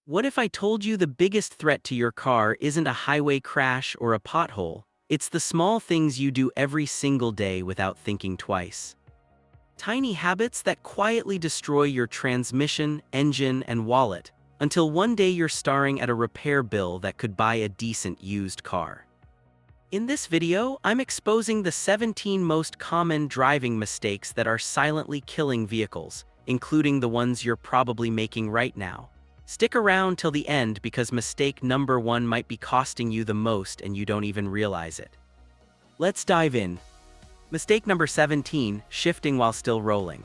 What if I told you the biggest threat to your car isn't a highway crash or a pothole? It's the small things you do every single day without thinking twice. Tiny habits that quietly destroy your transmission, engine, and wallet, until one day you're staring at a repair bill that could buy a decent used car. In this video, I'm exposing the 17 most common driving mistakes that are silently killing vehicles, including the ones you're probably making right now. Stick around till the end because mistake number 1 might be costing you the most and you don't even realize it. Let's dive in. Mistake number 17, shifting while still rolling.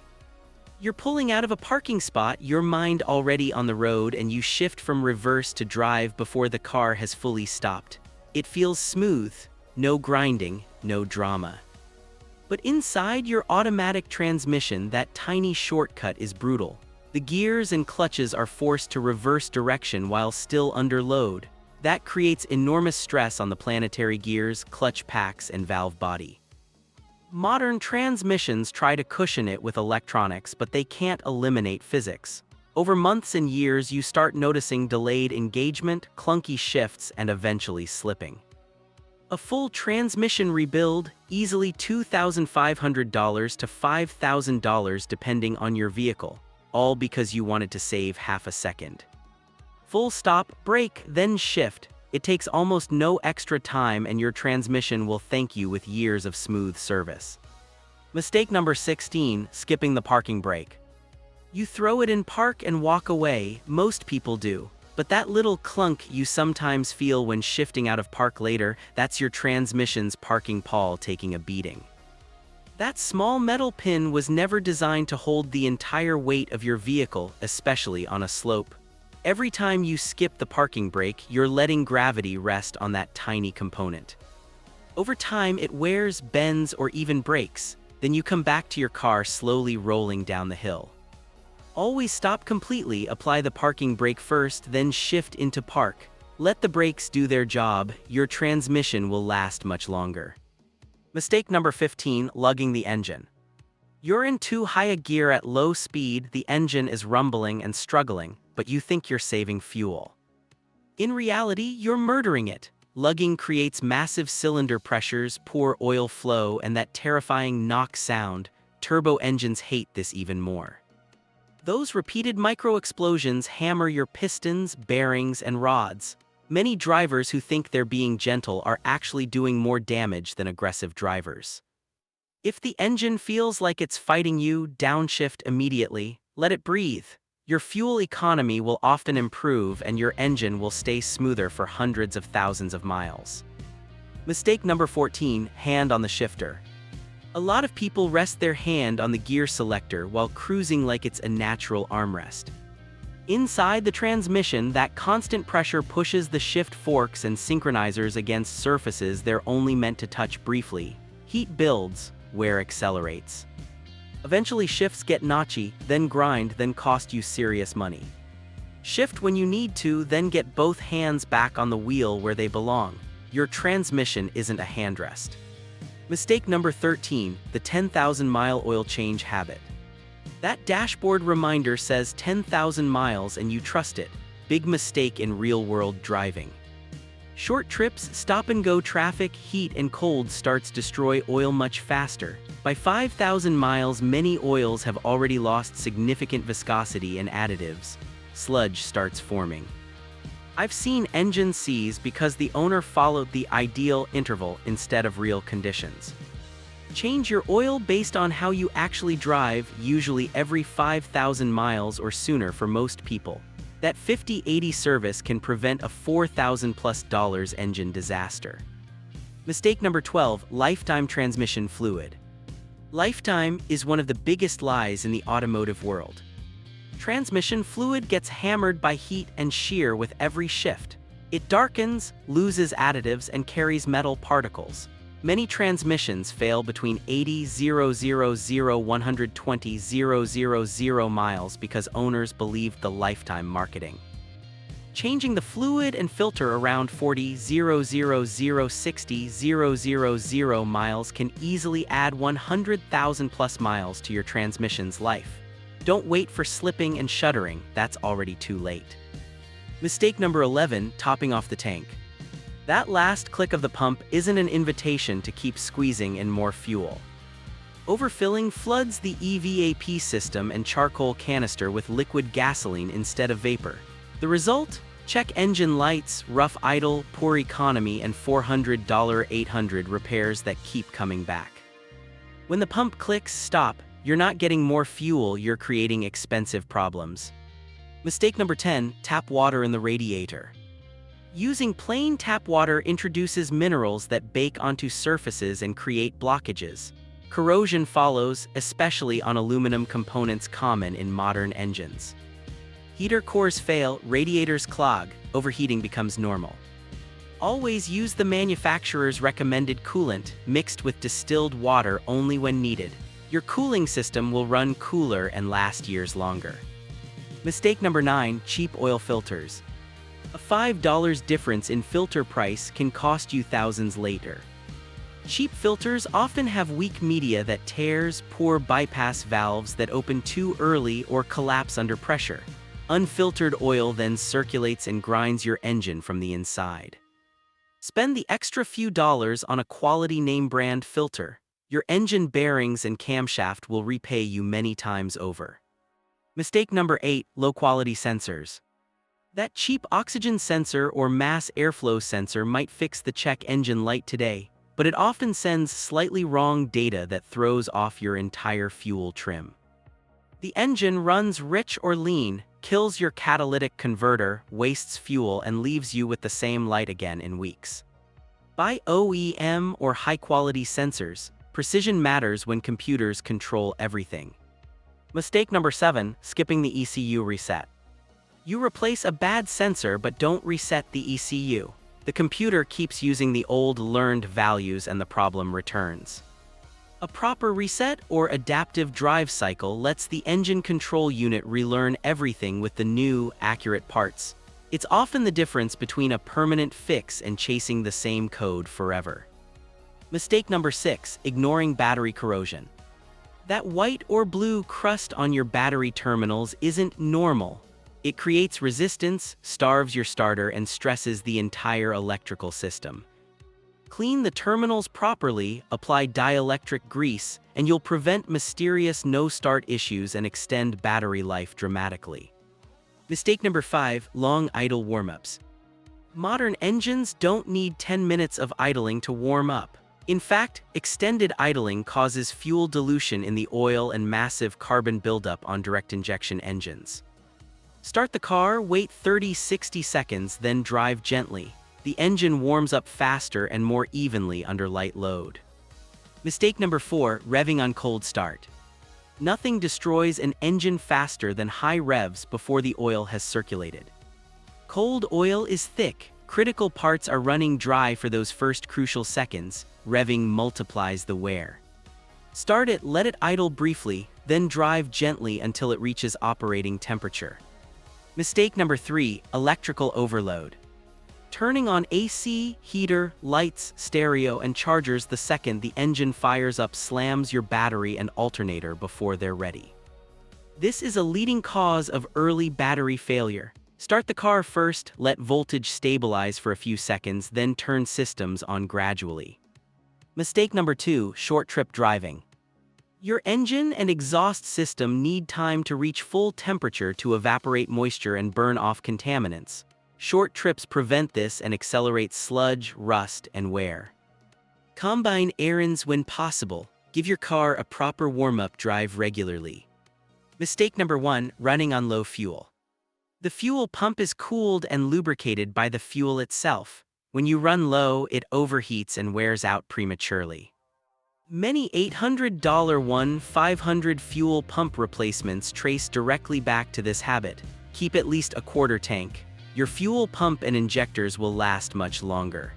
You're pulling out of a parking spot, your mind already on the road, and you shift from reverse to drive before the car has fully stopped. It feels smooth, no grinding, no drama. But inside your automatic transmission, that tiny shortcut is brutal. The gears and clutches are forced to reverse direction while still under load. That creates enormous stress on the planetary gears, clutch packs, and valve body. Modern transmissions try to cushion it with electronics, but they can't eliminate physics. Over months and years, you start noticing delayed engagement, clunky shifts, and eventually slipping. A full transmission rebuild, easily $2,500 to $5,000 depending on your vehicle, all because you wanted to save half a second. Full stop, brake, then shift. It takes almost no extra time and your transmission will thank you with years of smooth service. Mistake number 16, skipping the parking brake. You throw it in park and walk away, most people do. But that little clunk you sometimes feel when shifting out of park later, that's your transmission's parking pawl taking a beating. That small metal pin was never designed to hold the entire weight of your vehicle, especially on a slope. Every time you skip the parking brake, you're letting gravity rest on that tiny component. Over time, it wears, bends, or even breaks. Then you come back to your car slowly rolling down the hill. Always stop completely, apply the parking brake first, then shift into park. Let the brakes do their job, your transmission will last much longer. Mistake number 15, lugging the engine. You're in too high a gear at low speed, the engine is rumbling and struggling, but you think you're saving fuel. In reality, you're murdering it. Lugging creates massive cylinder pressures, poor oil flow, and that terrifying knock sound. Turbo engines hate this even more. Those repeated micro-explosions hammer your pistons, bearings, and rods. Many drivers who think they're being gentle are actually doing more damage than aggressive drivers. If the engine feels like it's fighting you, downshift immediately. Let it breathe. Your fuel economy will often improve and your engine will stay smoother for hundreds of thousands of miles. Mistake number 14, hand on the shifter. A lot of people rest their hand on the gear selector while cruising like it's a natural armrest. Inside the transmission, that constant pressure pushes the shift forks and synchronizers against surfaces they're only meant to touch briefly. Heat builds, wear accelerates. Eventually shifts get notchy, then grind, then cost you serious money. Shift when you need to, then get both hands back on the wheel where they belong. Your transmission isn't a handrest. Mistake number 13, the 10,000-mile oil change habit. That dashboard reminder says 10,000 miles and you trust it. Big mistake in real-world driving. Short trips, stop-and-go traffic, heat and cold starts destroy oil much faster. By 5,000 miles, many oils have already lost significant viscosity and additives. Sludge starts forming. I've seen engines seize because the owner followed the ideal interval instead of real conditions. Change your oil based on how you actually drive, usually every 5,000 miles or sooner for most people. That 50-80 service can prevent a $4,000+ engine disaster. Mistake number 12, lifetime transmission fluid. Lifetime is one of the biggest lies in the automotive world. Transmission fluid gets hammered by heat and shear with every shift. It darkens, loses additives, and carries metal particles. Many transmissions fail between 80,000 120,000 miles because owners believed the lifetime marketing. Changing the fluid and filter around 40,000 60,000 miles can easily add 100,000+ miles to your transmission's life. Don't wait for slipping and shuddering, that's already too late. Mistake number 11, topping off the tank. That last click of the pump isn't an invitation to keep squeezing in more fuel. Overfilling floods the EVAP system and charcoal canister with liquid gasoline instead of vapor. The result? Check engine lights, rough idle, poor economy, and $400 800 repairs that keep coming back. When the pump clicks stop, you're not getting more fuel, you're creating expensive problems. Mistake number 10, tap water in the radiator. Using plain tap water introduces minerals that bake onto surfaces and create blockages. Corrosion follows, especially on aluminum components common in modern engines. Heater cores fail, radiators clog, overheating becomes normal. Always use the manufacturer's recommended coolant, mixed with distilled water only when needed. Your cooling system will run cooler and last years longer. Mistake number 9, cheap oil filters. A $5 difference in filter price can cost you thousands later. Cheap filters often have weak media that tears, poor bypass valves that open too early or collapse under pressure. Unfiltered oil then circulates and grinds your engine from the inside. Spend the extra few dollars on a quality name brand filter. Your engine bearings and camshaft will repay you many times over. Mistake number 8, low-quality sensors. That cheap oxygen sensor or mass airflow sensor might fix the check engine light today, but it often sends slightly wrong data that throws off your entire fuel trim. The engine runs rich or lean, kills your catalytic converter, wastes fuel, and leaves you with the same light again in weeks. Buy OEM or high-quality sensors. Precision matters when computers control everything. Mistake number 7, skipping the ECU reset. You replace a bad sensor but don't reset the ECU. The computer keeps using the old learned values and the problem returns. A proper reset or adaptive drive cycle lets the engine control unit relearn everything with the new, accurate parts. It's often the difference between a permanent fix and chasing the same code forever. Mistake number 6, ignoring battery corrosion. That white or blue crust on your battery terminals isn't normal. It creates resistance, starves your starter, and stresses the entire electrical system. Clean the terminals properly, apply dielectric grease, and you'll prevent mysterious no-start issues and extend battery life dramatically. Mistake number 5, long idle warm-ups. Modern engines don't need 10 minutes of idling to warm up. In fact, extended idling causes fuel dilution in the oil and massive carbon buildup on direct injection engines. Start the car, wait 30-60 seconds, then drive gently. The engine warms up faster and more evenly under light load. Mistake number 4, revving on cold start. Nothing destroys an engine faster than high revs before the oil has circulated. Cold oil is thick, critical parts are running dry for those first crucial seconds, revving multiplies the wear. Start it, let it idle briefly, then drive gently until it reaches operating temperature. Mistake number 3, electrical overload. Turning on AC, heater, lights, stereo, and chargers the second the engine fires up slams your battery and alternator before they're ready. This is a leading cause of early battery failure. Start the car first, let voltage stabilize for a few seconds, then turn systems on gradually. Mistake number 2, short trip driving. Your engine and exhaust system need time to reach full temperature to evaporate moisture and burn off contaminants. Short trips prevent this and accelerate sludge, rust, and wear. Combine errands when possible. Give your car a proper warm-up drive regularly. Mistake number 1, running on low fuel. The fuel pump is cooled and lubricated by the fuel itself. When you run low, it overheats and wears out prematurely. Many $800 1-500 fuel pump replacements trace directly back to this habit. Keep at least a quarter tank. Your fuel pump and injectors will last much longer.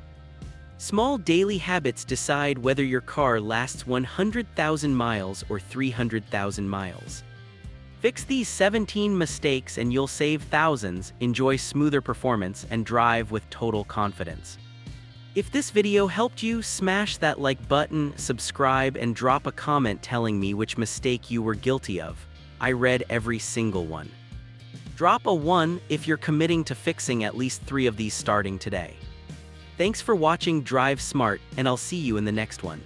Small daily habits decide whether your car lasts 100,000 miles or 300,000 miles. Fix these 17 mistakes and you'll save thousands, enjoy smoother performance, and drive with total confidence. If this video helped you, smash that like button, subscribe, and drop a comment telling me which mistake you were guilty of. I read every single one. Drop a 1 if you're committing to fixing at least 3 of these starting today. Thanks for watching Drive Smart, and I'll see you in the next one.